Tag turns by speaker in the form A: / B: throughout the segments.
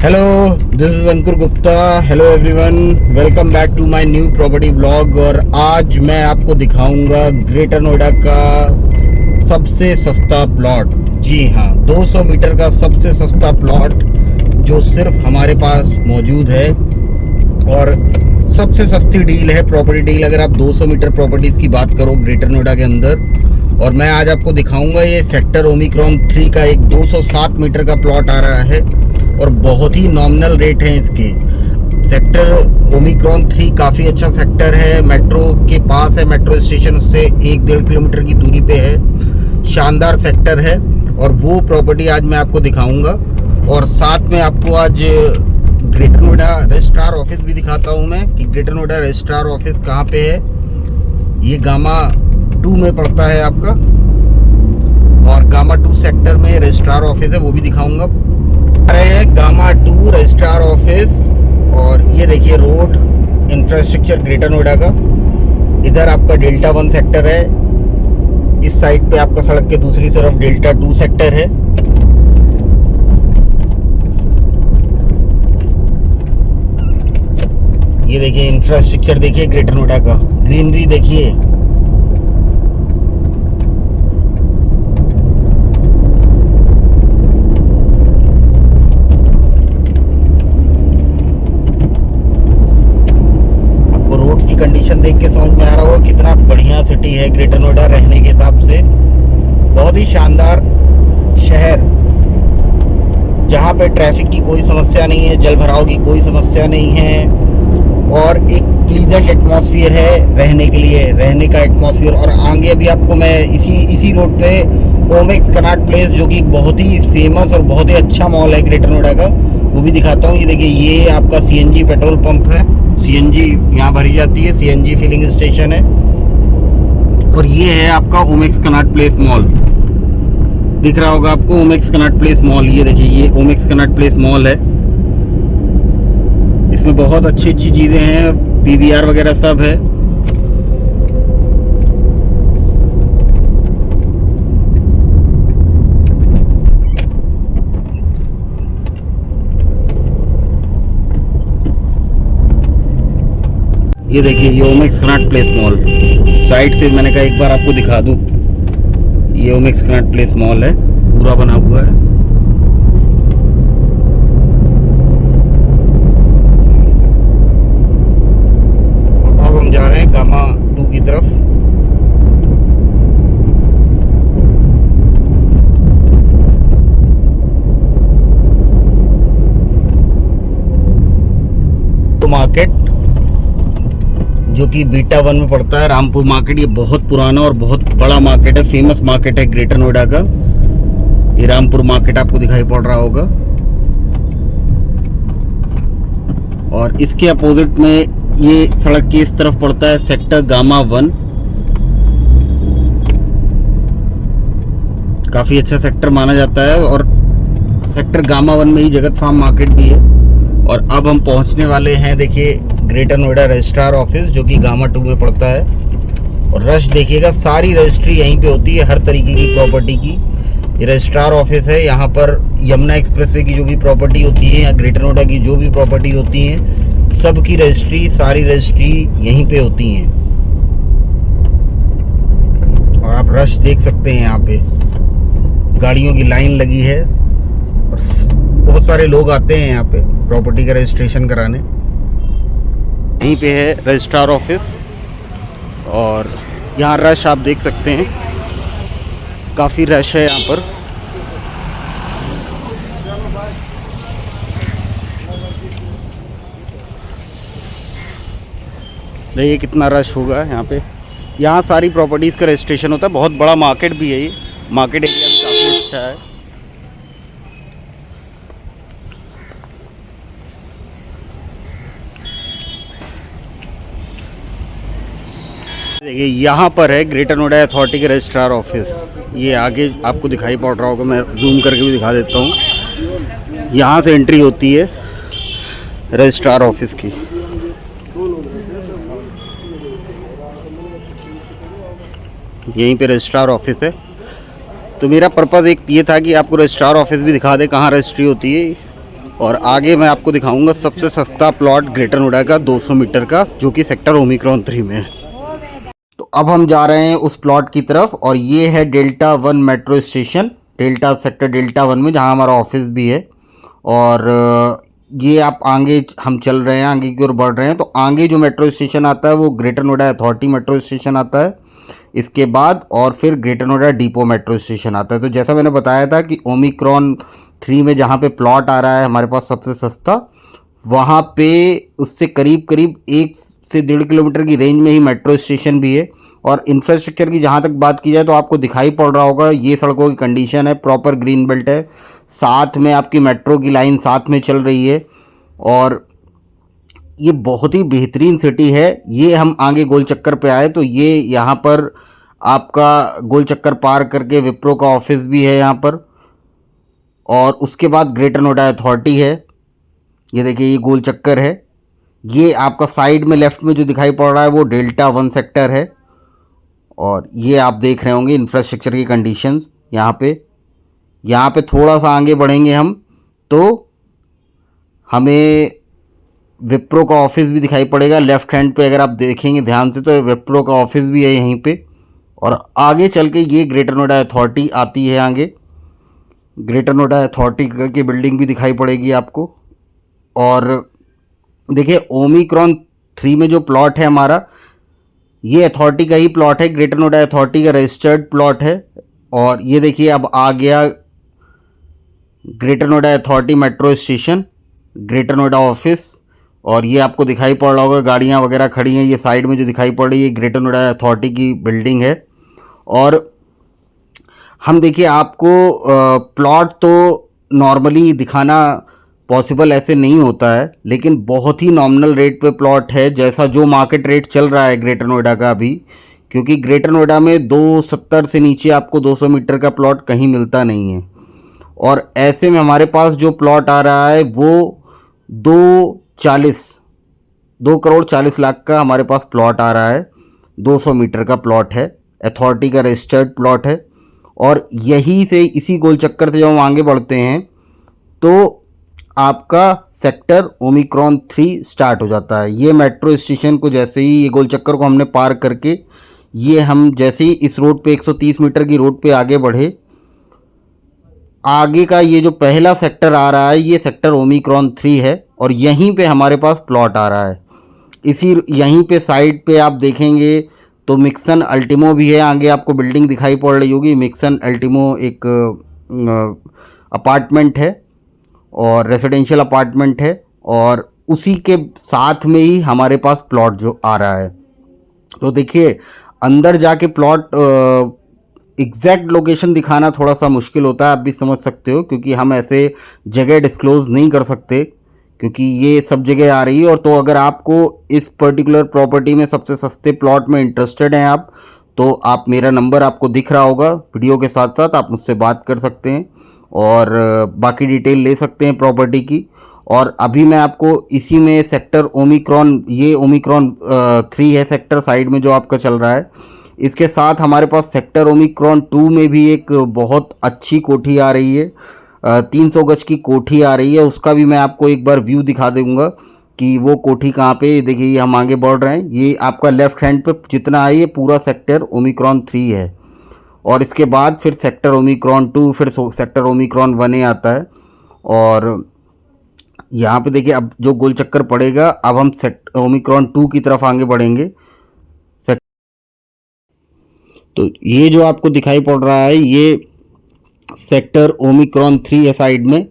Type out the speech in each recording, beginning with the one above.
A: Hello, this is Ankur Gupta. Hello everyone, welcome back to my new property vlog. और आज मैं आपको दिखाऊंगा ग्रेटर नोएडा का सबसे सस्ता प्लॉट। जी हाँ, 200 मीटर का सबसे सस्ता प्लॉट जो सिर्फ हमारे पास मौजूद है और सबसे सस्ती डील है, प्रॉपर्टी डील। अगर आप 200 मीटर प्रॉपर्टीज़ की बात करो ग्रेटर नोएडा के अंदर, और मैं आज आपको दिखाऊंगा ये सेक्टर ओमिक्रॉन 3 का एक 207 मीटर का प्लॉट आ रहा है और बहुत ही नॉमिनल रेट है इसके। सेक्टर ओमिक्रॉन 3 काफ़ी अच्छा सेक्टर है, मेट्रो के पास है, मेट्रो स्टेशन से 1-1.5 किलोमीटर की दूरी पे है। शानदार सेक्टर है और वो प्रॉपर्टी आज मैं आपको दिखाऊंगा। और साथ में आपको आज ग्रेटर नोएडा रजिस्ट्रार ऑफिस भी दिखाता हूँ मैं कि ग्रेटर नोएडा रजिस्ट्रार ऑफिस कहाँ पे है। ये गामा 2 में पड़ता है आपका, और गामा 2 सेक्टर में रजिस्ट्रार ऑफिस है, वो भी दिखाऊंगा। अरे गामा 2 रजिस्ट्रार ऑफिस, और ये देखिए रोड इंफ्रास्ट्रक्चर ग्रेटर नोएडा का। इधर आपका डेल्टा 1 सेक्टर है, इस साइड पे आपका सड़क के दूसरी तरफ डेल्टा 2 सेक्टर है। ये देखिए इंफ्रास्ट्रक्चर, देखिए ग्रेटर नोएडा का, ग्रीनरी देखिए। आपको रोड्स की कंडीशन देख के समझ में आ रहा होगा कितना बढ़िया सिटी है ग्रेटर नोएडा रहने के हिसाब से। बहुत ही शानदार शहर, जहाँ पे ट्रैफिक की कोई समस्या नहीं है, जल भराव की कोई समस्या नहीं है, और एक प्लीजेंट एटमॉस्फेयर है रहने के लिए, रहने का एटमॉस्फेयर। और आगे भी आपको मैं इसी रोड पे ओमेक्स कनॉट प्लेस, जो कि बहुत ही फेमस और बहुत ही अच्छा मॉल है ग्रेटर नोएडा का, वो भी दिखाता हूँ। ये देखिए, ये आपका सीएनजी पेट्रोल पंप है, सीएनजी यहाँ भरी जाती है, सीएनजी फिलिंग स्टेशन है। और ये है आपका ओमेक्स कनॉट प्लेस मॉल, दिख रहा होगा आपको ओमेक्स कनॉट प्लेस मॉल। ये देखिए, ये ओमेक्स कनॉट प्लेस मॉल है। इसमें बहुत अच्छी चीज़ें हैं, पीवीआर वगैरह सब है। ये देखिए, ये Omaxe Connaught place mall side से मैंने कहा एक बार आपको दिखा दूं। ये ओमेक्स कनॉट प्लेस मॉल है, पूरा बना हुआ है। जा रहे हैं गामा 2 की तरफ। तो मार्केट जो कि बीटा 1 में पड़ता है, रामपुर मार्केट, ये बहुत पुराना और बहुत बड़ा मार्केट है, फेमस मार्केट है ग्रेटर नोएडा का। ये रामपुर मार्केट आपको दिखाई पड़ रहा होगा। और इसके अपोजिट में ये सड़क की इस तरफ पड़ता है सेक्टर गामा 1। काफ़ी अच्छा सेक्टर माना जाता है, और सेक्टर गामा 1 में ही जगत फार्म मार्केट भी है। और अब हम पहुंचने वाले हैं, देखिए, ग्रेटर नोएडा रजिस्ट्रार ऑफिस, जो कि गामा 2 में पड़ता है। और रश देखिएगा, सारी रजिस्ट्री यहीं पे होती है, हर तरीके की प्रॉपर्टी की। ये रजिस्ट्रार ऑफिस है। यहाँ पर यमुना एक्सप्रेसवे की जो भी प्रॉपर्टी होती है, या ग्रेटर नोएडा की जो भी प्रॉपर्टी होती है, सब की रजिस्ट्री, सारी रजिस्ट्री यहीं पे होती हैं। और आप रश देख सकते हैं, यहाँ पे गाड़ियों की लाइन लगी है और बहुत सारे लोग आते हैं यहाँ पे प्रॉपर्टी का रजिस्ट्रेशन कराने। यहीं पे है रजिस्ट्रार ऑफिस, और यहाँ रश आप देख सकते हैं, काफ़ी रश है यहाँ पर। देखिए कितना रश होगा यहाँ पे। यहाँ सारी प्रॉपर्टीज़ का रजिस्ट्रेशन होता है। बहुत बड़ा मार्केट भी है, ये मार्केट एरिया भी काफ़ी अच्छा है। देखिए, यहाँ पर है ग्रेटर नोएडा अथॉरिटी के रजिस्ट्रार ऑफिस। ये आगे आपको दिखाई पड़ रहा होगा, मैं जूम करके भी दिखा देता हूँ। यहाँ से एंट्री होती है रजिस्ट्रार ऑफिस की। यहीं पे रजिस्ट्रार ऑफिस है। तो मेरा पर्पज़ एक ये था कि आपको रजिस्ट्रार ऑफिस भी दिखा दे कहाँ रजिस्ट्री होती है, और आगे मैं आपको दिखाऊंगा सबसे सस्ता प्लॉट ग्रेटर नोएडा का 200 मीटर का, जो कि सेक्टर ओमिक्रॉन 3 में है। तो अब हम जा रहे हैं उस प्लॉट की तरफ, और ये है delta 1 metro station, delta sector delta 1 में, जहां हमारा ऑफिस भी है। और ये आप आगे हम चल रहे हैं, आगे की ओर बढ़ रहे हैं। तो आगे जो मेट्रो स्टेशन आता है वो greater Noida authority metro station आता है, इसके बाद और फिर greater Noida depot metro station आता है। तो जैसा मैंने बताया था कि ओमिक्रॉन 3 में जहाँ पे प्लॉट आ रहा है हमारे पास सबसे सस्ता, वहाँ पे उससे करीब करीब 1 से 1.5 किलोमीटर की रेंज में ही मेट्रो स्टेशन भी है। और इंफ्रास्ट्रक्चर की जहाँ तक बात की जाए तो आपको दिखाई पड़ रहा होगा, ये सड़कों की कंडीशन है, प्रॉपर ग्रीन बेल्ट है, साथ में आपकी मेट्रो की लाइन साथ में चल रही है, और ये बहुत ही बेहतरीन सिटी है। ये हम आगे गोल चक्कर पे आए तो ये यहाँ पर आपका गोल चक्कर पार करके विप्रो का ऑफिस भी है यहाँ पर, और उसके बाद ग्रेटर नोएडा अथॉरिटी है। ये देखिए ये गोल चक्कर है। ये आपका साइड में लेफ्ट में जो दिखाई पड़ रहा है वो डेल्टा 1 सेक्टर है। और ये आप देख रहे होंगे इंफ्रास्ट्रक्चर की कंडीशंस यहाँ पे थोड़ा सा आगे बढ़ेंगे हम तो हमें विप्रो का ऑफिस भी दिखाई पड़ेगा। लेफ्ट हैंड पे अगर आप देखेंगे ध्यान से तो विप्रो का ऑफिस भी है यहीं पे। और आगे चल के ये ग्रेटर नोएडा अथॉरिटी आती है। आगे ग्रेटर नोएडा अथॉरिटी की बिल्डिंग भी दिखाई पड़ेगी आपको। और देखिए ओमिक्रॉन 3 में जो प्लॉट है हमारा, ये अथॉरिटी का ही प्लॉट है, ग्रेटर नोएडा अथॉरिटी का रजिस्टर्ड प्लॉट है। और ये देखिए अब आ गया greater Noida authority metro station, greater Noida office. और ये आपको दिखाई पड़ रहा होगा गाड़ियाँ वगैरह खड़ी हैं। ये साइड में जो दिखाई पड़ रही है ग्रेटर नोएडा अथॉरिटी की बिल्डिंग है। और हम देखिए आपको प्लॉट तो नॉर्मली दिखाना पॉसिबल ऐसे नहीं होता है, लेकिन बहुत ही नॉमिनल रेट पे प्लॉट है, जैसा जो मार्केट रेट चल रहा है ग्रेटर नोएडा का अभी। क्योंकि ग्रेटर नोएडा में 270 से नीचे आपको 200 मीटर का प्लॉट कहीं मिलता नहीं है। और ऐसे में हमारे पास जो प्लॉट आ रहा है वो 2 करोड़ 40 लाख का हमारे पास प्लॉट आ रहा है। 200 मीटर का प्लॉट है, अथॉरिटी का रजिस्टर्ड प्लॉट है। और यहीं से इसी गोल चक्कर से जब हम आगे बढ़ते हैं तो आपका सेक्टर ओमिक्रॉन 3 स्टार्ट हो जाता है। ये मेट्रो स्टेशन को जैसे ही ये गोल चक्कर को हमने पार करके ये हम जैसे ही इस रोड पे 130 मीटर की रोड पे आगे बढ़े, आगे का ये जो पहला सेक्टर आ रहा है ये सेक्टर ओमिक्रॉन 3 है। और यहीं पे हमारे पास प्लॉट आ रहा है। यहीं पे साइड पे आप देखेंगे तो मिक्सन अल्टीमो भी है। आगे आपको बिल्डिंग दिखाई पड़ रही होगी, मिक्सन अल्टीमो एक अपार्टमेंट है और रेजिडेंशियल अपार्टमेंट है। और उसी के साथ में ही हमारे पास प्लॉट जो आ रहा है। तो देखिए अंदर जाके प्लॉट एग्जैक्ट लोकेशन दिखाना थोड़ा सा मुश्किल होता है, आप भी समझ सकते हो, क्योंकि हम ऐसे जगह डिस्क्लोज़ नहीं कर सकते क्योंकि ये सब जगह आ रही है। और तो अगर आपको इस पर्टिकुलर प्रॉपर्टी में सबसे सस्ते प्लॉट में इंटरेस्टेड हैं आप, तो आप मेरा नंबर आपको दिख रहा होगा वीडियो के साथ साथ, आप मुझसे बात कर सकते हैं और बाकी डिटेल ले सकते हैं प्रॉपर्टी की। और अभी मैं आपको इसी में सेक्टर ओमिक्रॉन, ये ओमिक्रॉन 3 है सेक्टर साइड में जो आपका चल रहा है। इसके साथ हमारे पास सेक्टर ओमिक्रॉन 2 में भी एक बहुत अच्छी कोठी आ रही है, 300 गज की कोठी आ रही है। उसका भी मैं आपको एक बार व्यू दिखा दूंगा कि वो कोठी कहाँ पे। देखिए हम आगे बढ़ रहे हैं, ये आपका लेफ्ट हैंड पे जितना है ये पूरा सेक्टर ओमिक्रॉन 3 है। और इसके बाद फिर सेक्टर ओमिक्रॉन 2, फिर सेक्टर ओमिक्रॉन 1 आता है। और यहाँ पे देखिए अब जो गोल चक्कर पड़ेगा, अब हम ओमिक्रॉन 2 की तरफ आगे बढ़ेंगे। तो ये जो आपको दिखाई पड़ रहा है ये सेक्टर ओमिक्रॉन 3 है साइड में।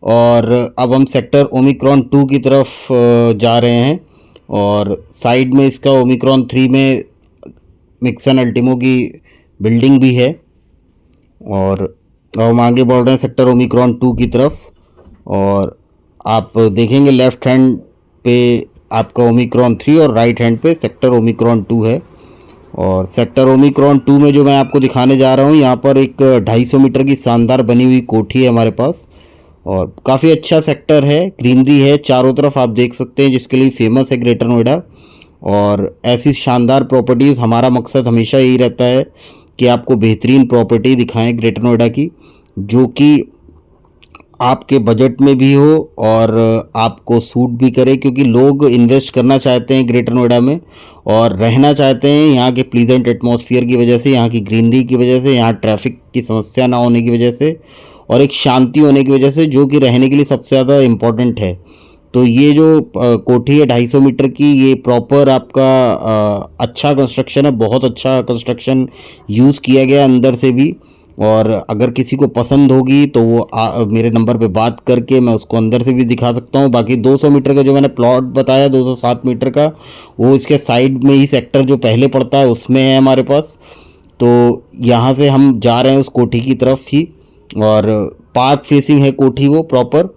A: और अब हम सेक्टर ओमिक्रॉन 2 की तरफ जा रहे हैं। और साइड में इसका ओमिक्रॉन 3 में मिक्सन अल्टीमो की बिल्डिंग भी है। और अब हम आगे बढ़ रहे हैं सेक्टर ओमिक्रॉन 2 की तरफ। और आप देखेंगे लेफ़्ट हैंड पे आपका ओमिक्रॉन 3 और राइट हैंड पे सेक्टर ओमिक्रॉन 2 है। और सेक्टर ओमिक्रॉन 2 में जो मैं आपको दिखाने जा रहा हूँ, यहाँ पर एक 250 मीटर की शानदार बनी हुई कोठी है हमारे पास। और काफ़ी अच्छा सेक्टर है, ग्रीनरी है चारों तरफ, आप देख सकते हैं, जिसके लिए फेमस है ग्रेटर नोएडा। और ऐसी शानदार प्रॉपर्टीज़, हमारा मकसद हमेशा यही रहता है कि आपको बेहतरीन प्रॉपर्टी दिखाएं ग्रेटर नोएडा की, जो कि आपके बजट में भी हो और आपको सूट भी करे, क्योंकि लोग इन्वेस्ट करना चाहते हैं ग्रेटर नोएडा में और रहना चाहते हैं यहाँ के प्लीजेंट एटमॉस्फेयर की वजह से, यहाँ की ग्रीनरी की वजह से, यहाँ ट्रैफिक की समस्या ना होने की वजह से और एक शांति होने की वजह से, जो कि रहने के लिए सबसे ज़्यादा इम्पोर्टेंट है। तो ये जो कोठी है 250 मीटर की, ये प्रॉपर आपका अच्छा कंस्ट्रक्शन है, बहुत अच्छा कंस्ट्रक्शन यूज़ किया गया अंदर से भी। और अगर किसी को पसंद होगी तो वो मेरे नंबर पे बात करके मैं उसको अंदर से भी दिखा सकता हूँ। बाकी 200 मीटर का जो मैंने प्लॉट बताया 207 मीटर का, वो इसके साइड में ही सेक्टर जो पहले पड़ता है उसमें है हमारे पास। तो यहाँ से हम जा रहे हैं उस कोठी की तरफ ही, और पार्क फेसिंग है कोठी वो प्रॉपर।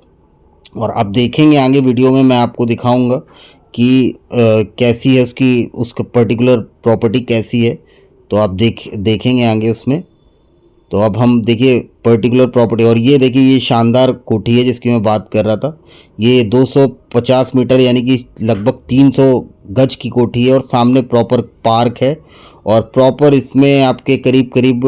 A: और आप देखेंगे आगे वीडियो में मैं आपको दिखाऊंगा कि कैसी है उसका पर्टिकुलर प्रॉपर्टी कैसी है, तो आप देखेंगे आगे उसमें। तो अब हम देखिए पर्टिकुलर प्रॉपर्टी, और ये देखिए ये शानदार कोठी है जिसकी मैं बात कर रहा था। ये 250 मीटर यानी कि लगभग 300 गज की कोठी है और सामने प्रॉपर पार्क है। और प्रॉपर इसमें आपके करीब करीब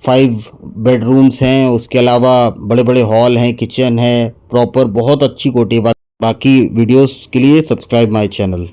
A: 5 बेडरूम्स हैं, उसके अलावा बड़े बड़े हॉल हैं, किचन है, प्रॉपर बहुत अच्छी कोठी है। बाकी वीडियोस के लिए सब्सक्राइब माय चैनल।